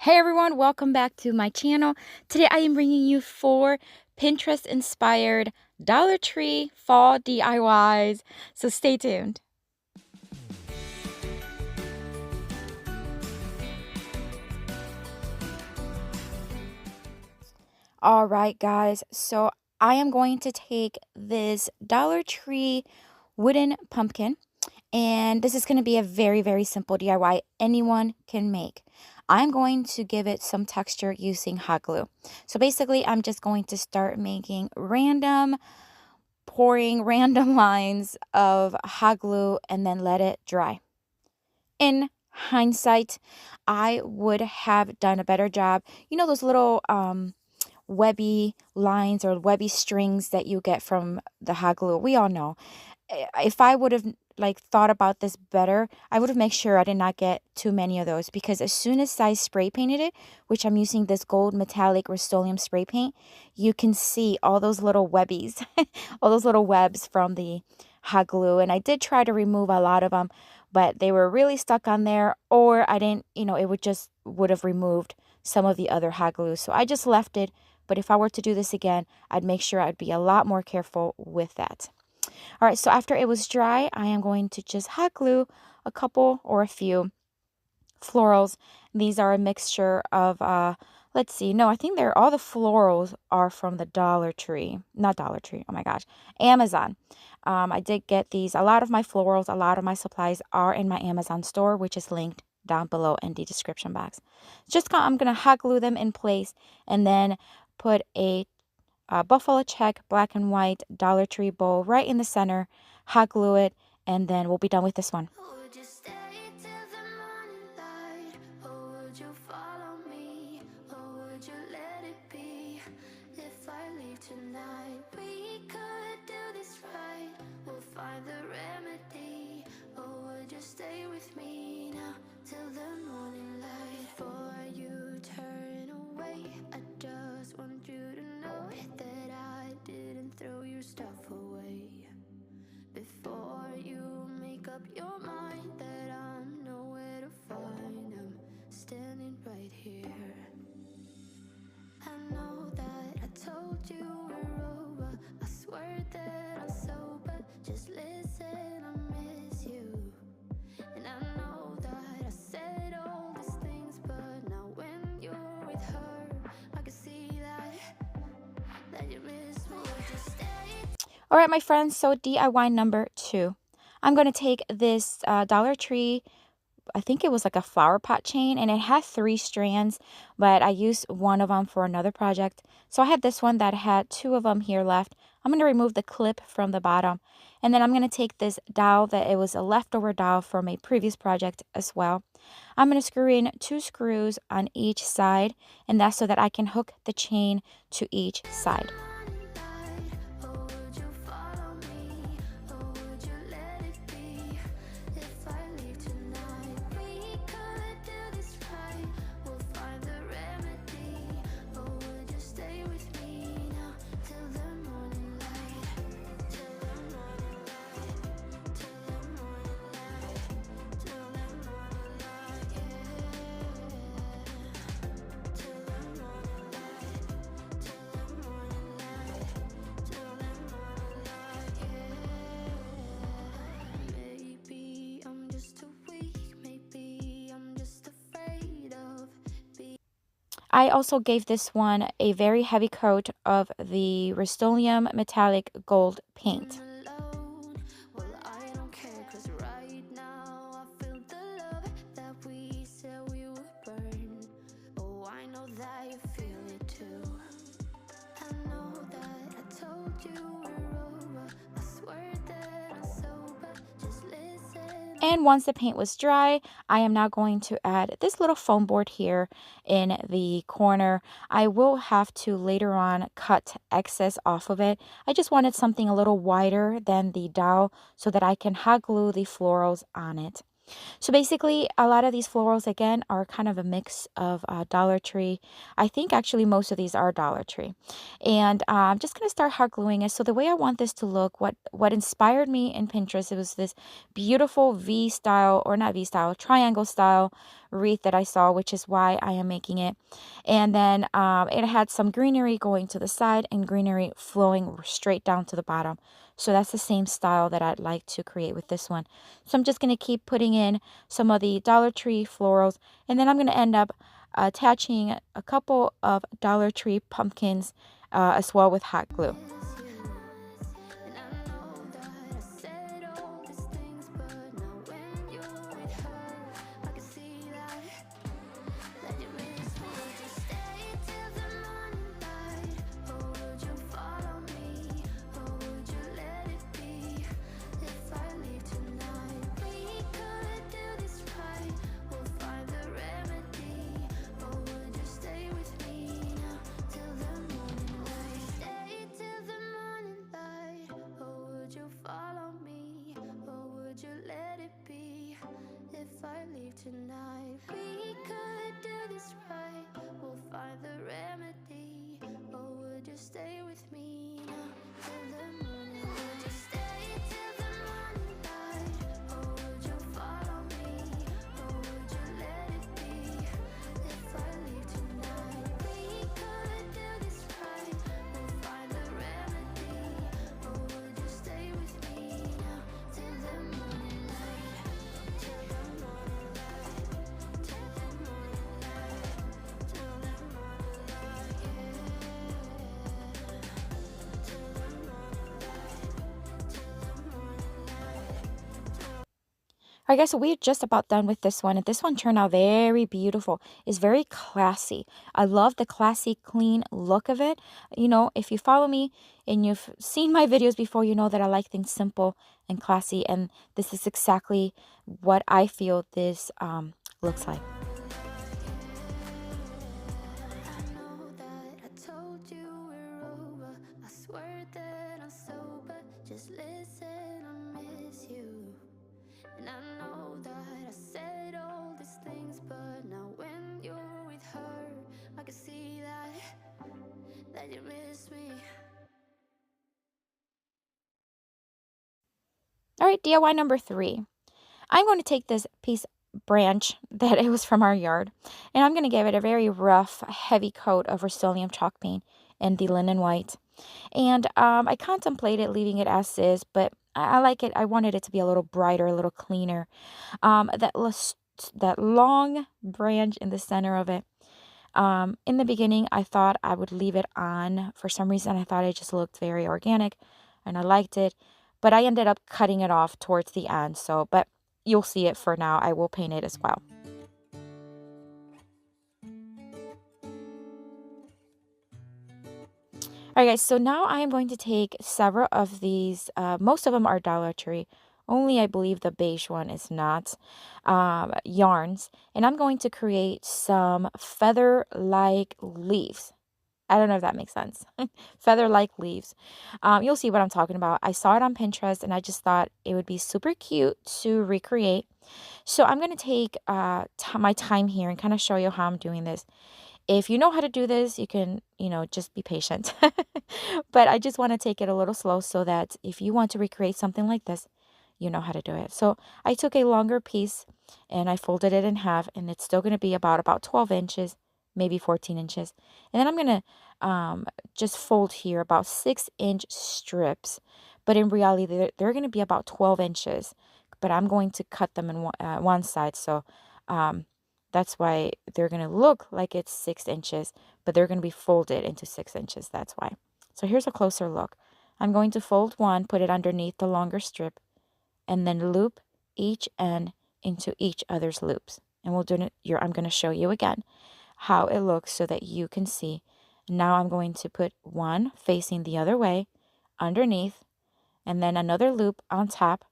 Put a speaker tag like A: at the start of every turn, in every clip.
A: Hey everyone, welcome back to my channel. Today I am bringing you 4 Pinterest inspired Dollar Tree fall DIYs, so stay tuned. Alright guys, so I am going to take this Dollar Tree wooden pumpkin, and this is going to be a very simple DIY anyone can make. I'm going to give it some texture using hot glue. So basically, I'm just going to start making pouring random lines of hot glue and then let it dry. In hindsight, I would have done a better job. You know those little webby lines or webby strings that you get from the hot glue? We all know. If I would have thought about this better, I would have made sure I did not get too many of those, because as soon as I spray painted it, which I'm using this gold metallic Rust-Oleum spray paint, you can see all those little webbies, all those little webs from the hot glue. And I did try to remove a lot of them, but they were really stuck on there, or I didn't, it would have removed some of the other hot glue. So I just left it. But if I were to do this again, I'd make sure I'd be a lot more careful with that. All right, so after it was dry, I am going to just hot glue a couple or a few florals. These are a mixture of, let's see, no, I think all the florals are from the Dollar Tree. Not Dollar Tree, oh my gosh, Amazon. I did get these. A lot of my florals, a lot of my supplies are in my Amazon store, which is linked down below in the description box. I'm going to hot glue them in place and then put a buffalo check black and white Dollar Tree bowl right in the center, hot glue it, and then we'll be done with this one.
B: Would you stay till the morning light, or would you follow me, or would you let it be? If I leave tonight, we could do this right. We'll find the remedy, or would you stay with me now till the morning light? Before you turn away, I just want you to know that I didn't throw your stuff away. Before you make up your mind that I'm nowhere to find, I'm standing right here. I know that I told you we're over, I swear that I'm sober, just listen, I miss you. And I know that I said all these things, but now when you're with her, I can see that you miss me. Just stay.
A: All right, my friends, so DIY number 2. I'm going to take this Dollar Tree, I think it was like a flower pot chain, and it had 3 strands, but I used one of them for another project. So I had this one that had 2 of them here left. I'm going to remove the clip from the bottom, and then I'm going to take this dowel that it was a leftover dowel from a previous project as well. I'm going to screw in 2 screws on each side, and that's so that I can hook the chain to each side. I also gave this one a very heavy coat of the Rust-Oleum metallic gold paint. And once the paint was dry, I am now going to add this little foam board here in the corner. I will have to later on cut excess off of it. I just wanted something a little wider than the dowel so that I can hot glue the florals on it. So basically, a lot of these florals, again, are kind of a mix of Dollar Tree. I think actually most of these are Dollar Tree. And I'm just going to start hot gluing it. So the way I want this to look, what inspired me in Pinterest, it was this beautiful V-style, or not V-style, triangle style wreath that I saw, which is why I am making it. And then it had some greenery going to the side and greenery flowing straight down to the bottom. So that's the same style that I'd like to create with this one. So I'm just going to keep putting in some of the Dollar Tree florals, and then I'm going to end up attaching a couple of Dollar Tree pumpkins as well with hot glue.
B: And I know that I said all these things, but now when you're with her, I can see that you miss me. Would you stay till the morning light, or would you follow me, or would you let it be? If I leave tonight, we could do this right. We'll find the remedy, or would you stay with me now till the morning light? Stay till the morning light, or would you follow me, or would you let it be? If I leave tonight, we could do this right. We'll find the remedy, or would you stay with me now till the morning light? Would you stay till the morning light, or would you follow me, or would you let it be? If I leave tonight, we could do this right. We'll find the remedy, or would you stay with me now till the morning light? Till the morning light, till the morning light, till the morning light, yeah. Till the morning light, till the morning light.
A: I guess we're just about done with this one, and this one turned out very beautiful. It's very classy. I love the classy, clean look of it. You know, if you follow me and you've seen my videos before, you know that I like things simple and classy, and this is exactly what I feel this looks like.
B: I know that I told you we're over. I swear that I'm sober. Just listen, I miss you. And I know that I said all these things, but now when you're with her, I can see that you miss me.
A: All right, DIY number 3. I'm going to take this piece branch that it was from our yard, and I'm going to give it a very rough, heavy coat of Rust-Oleum chalk paint in the linen white. And I contemplated leaving it as is, but I like it. I wanted it to be a little brighter, a little cleaner. That long branch in the center of it. In the beginning, I thought I would leave it on. For some reason, I thought it just looked very organic, and I liked it. But I ended up cutting it off towards the end. So, but you'll see it for now. I will paint it as well. All right, guys, so now I am going to take several of these. Most of them are Dollar Tree. Only I believe the beige one is not. Yarns. And I'm going to create some feather-like leaves. I don't know if that makes sense. Feather-like leaves. You'll see what I'm talking about. I saw it on Pinterest, and I just thought it would be super cute to recreate. So I'm going to take my time here and kind of show you how I'm doing this. If you know how to do this, you can, just be patient. But I just want to take it a little slow so that if you want to recreate something like this, you know how to do it. So I took a longer piece and I folded it in half, and it's still going to be about 12 inches, maybe 14 inches. And then I'm going to just fold here about 6-inch strips. But in reality, they're going to be about 12 inches. But I'm going to cut them in one side. So that's why they're going to look like it's 6 inches, but they're going to be folded into 6 inches. That's why. So here's a closer look. I'm going to fold one, put it underneath the longer strip, and then loop each end into each other's loops. And we'll do it. I'm going to show you again how it looks so that you can see. Now I'm going to put one facing the other way underneath, and then another loop on top,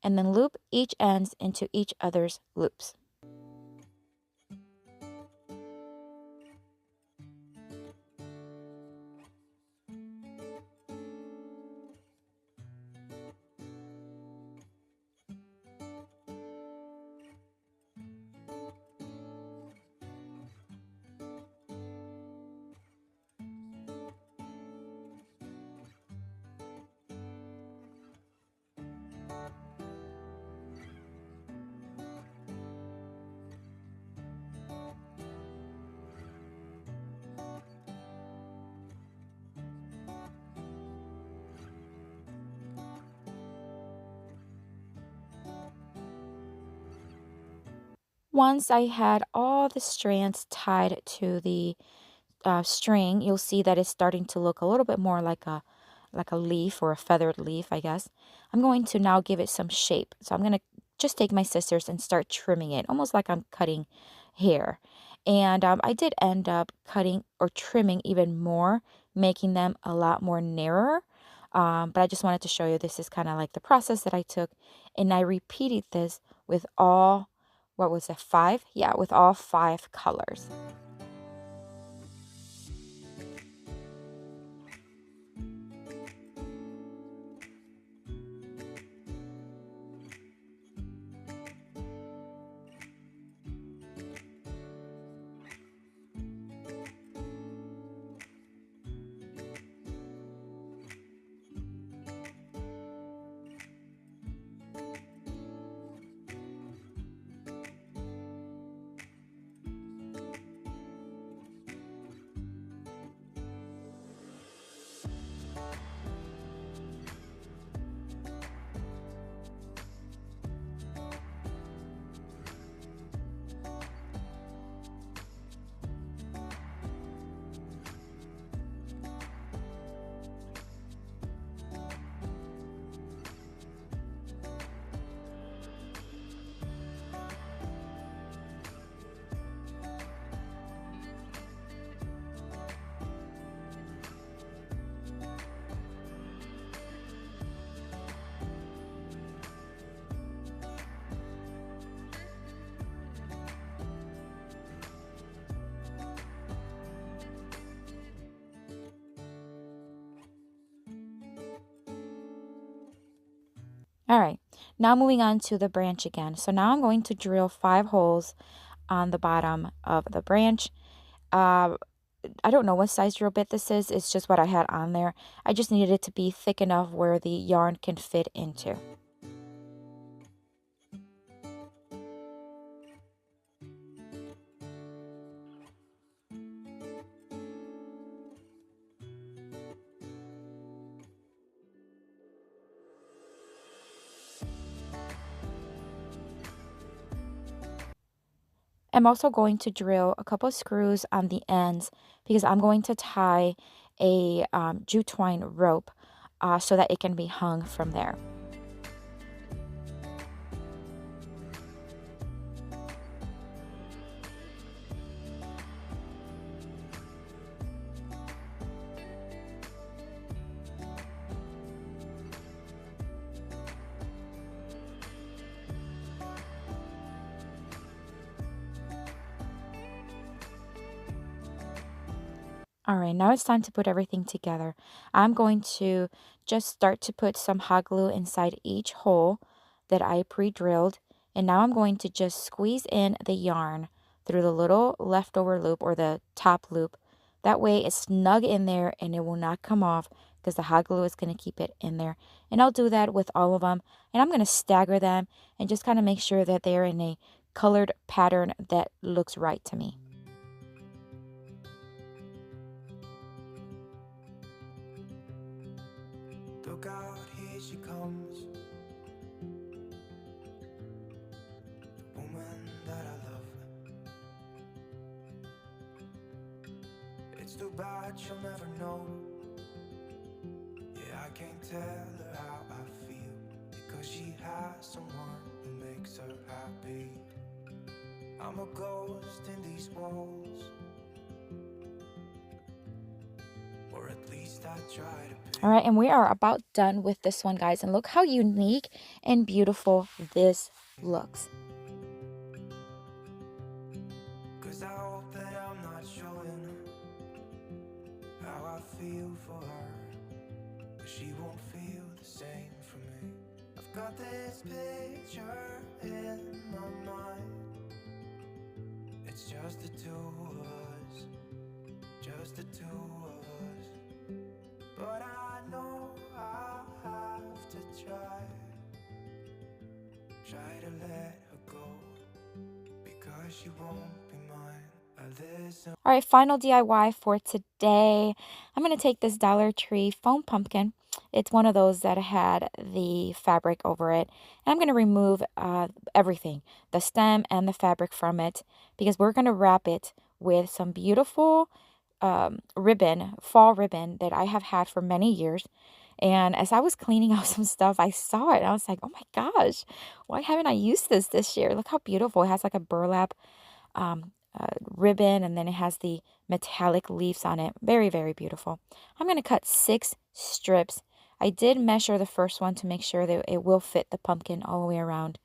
A: and then loop each ends into each other's loops. Once I had all the strands tied to the string, you'll see that it's starting to look a little bit more like a leaf or a feathered leaf, I guess. I'm going to now give it some shape. So I'm going to just take my scissors and start trimming it, almost like I'm cutting hair. And I did end up cutting or trimming even more, making them a lot more narrower. But I just wanted to show you this is kind of like the process that I took. And I repeated this with all, what was it, 5? Yeah, with all 5 colors. All right, now moving on to the branch again. So now I'm going to drill 5 holes on the bottom of the branch. Uh, I don't know what size drill bit this is. It's just what I had on there. I just needed it to be thick enough where the yarn can fit into. I'm also going to drill a couple of screws on the ends because I'm going to tie a jute twine rope so that it can be hung from there. All right, now it's time to put everything together. I'm going to just start to put some hot glue inside each hole that I pre-drilled. And now I'm going to just squeeze in the yarn through the little leftover loop or the top loop. That way it's snug in there and it will not come off because the hot glue is going to keep it in there. And I'll do that with all of them. And I'm going to stagger them and just kind of make sure that they're in a colored pattern that looks right to me.
B: Look out, here she comes, the woman that I love. It's too bad she'll never know. Yeah, I can't tell her how I feel, because she has someone who makes her happy. I'm a ghost in these walls, or at least I try to be.
A: All right, and we are about done with this one, guys. And look how unique and beautiful this looks.
B: Cause I hope that I'm not showing how I feel for her, but she won't feel the same for me. I've got this picture in my mind. It's just the two of us, just the two of us. But I know I'll have to try to let her go, because she won't be mine. I listen.
A: All right, final DIY for today. I'm going to take this Dollar Tree foam pumpkin It's one of those that had the fabric over it. And I'm going to remove everything, the stem and the fabric from it, because we're going to wrap it with some beautiful ribbon, fall ribbon that I have had for many years. And as I was cleaning out some stuff, I saw it and I was like, oh my gosh, why haven't I used this year? Look how beautiful. It has like a burlap ribbon, and then it has the metallic leaves on it. Very, very beautiful. I'm going to cut 6 strips. I did measure the first one to make sure that it will fit the pumpkin all the way around.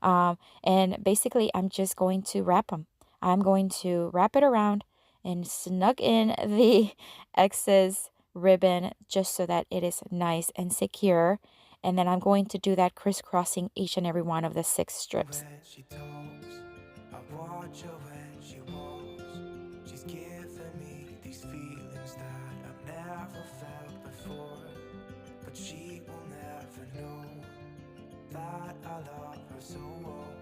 A: And basically, I'm just going to wrap them. I'm going to wrap it around and snug in the excess ribbon just so that it is nice and secure. And then I'm going to do that crisscrossing each and every one of the 6 strips.
B: When she talks, I watch her when she walks. She's giving me these feelings that I've never felt before. But she will never know that I love her so well.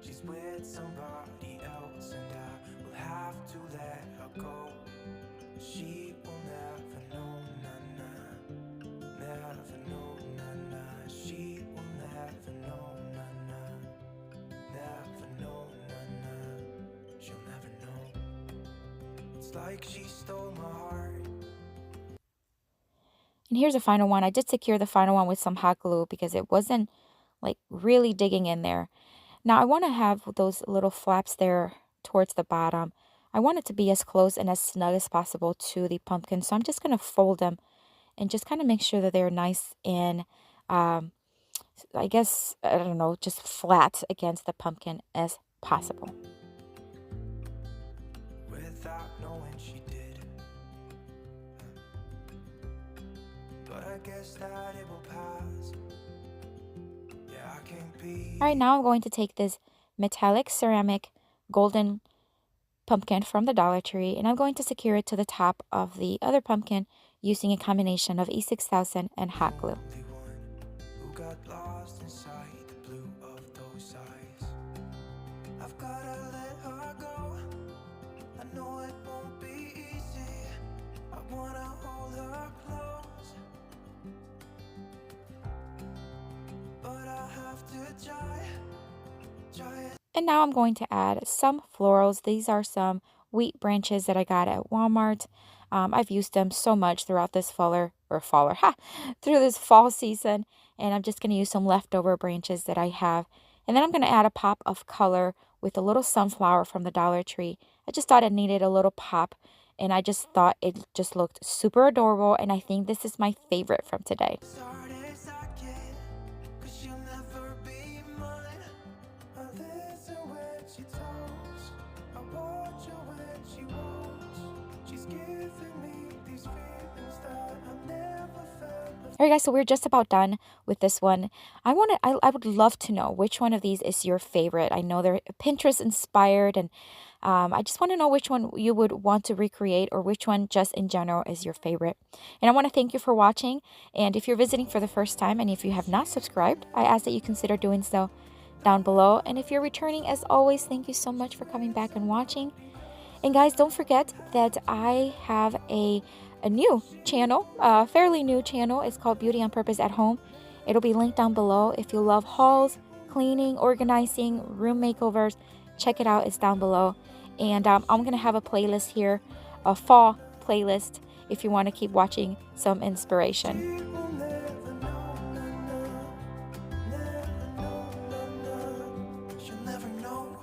B: She's with somebody else and I will have to let her go. She will never know, nah, nah. Never know, nah, nah. She will never know, nah, nah. Never know, nah, nah. She'll never know. It's like she stole my heart.
A: And here's a final one. I did secure the final one with some hot glue because it wasn't like really digging in there. Now I want to have those little flaps there towards the bottom. I want it to be as close and as snug as possible to the pumpkin. So I'm just going to fold them and just kind of make sure that they're nice and, I guess, I don't know, just flat against the pumpkin as possible.
B: Without knowing she did. But I guess that it will pass. Yeah, I can't be.
A: All right, now I'm going to take this metallic ceramic golden pumpkin from the Dollar Tree, and I'm going to secure it to the top of the other pumpkin using a combination of E6000 and hot glue.
B: Only one who got lost inside the blue of those eyes. I've gotta let her go. I know it won't be easy. I wanna hold her close, but I have to try it.
A: And now I'm going to add some florals. These are some wheat branches that I got at Walmart. I've used them so much throughout this through this fall season. And I'm just going to use some leftover branches that I have. And then I'm going to add a pop of color with a little sunflower from the Dollar Tree. I just thought it needed a little pop. And I just thought it just looked super adorable. And I think this is my favorite from today. All right, guys, so we're just about done with this one. I would love to know which one of these is your favorite. I know they're Pinterest inspired, and I just want to know which one you would want to recreate or which one just in general is your favorite. And I want to thank you for watching. And if you're visiting for the first time and if you have not subscribed, I ask that you consider doing so down below. And if you're returning, as always, thank you so much for coming back and watching. And guys, don't forget that I have a new channel, a fairly new channel. It's called Beauty on Purpose at Home. It'll be linked down below. If you love hauls, cleaning, organizing, room makeovers, check it out. It's down below. And I'm going to have a playlist here, a fall playlist, if you want to keep watching some inspiration.
B: She'll never know.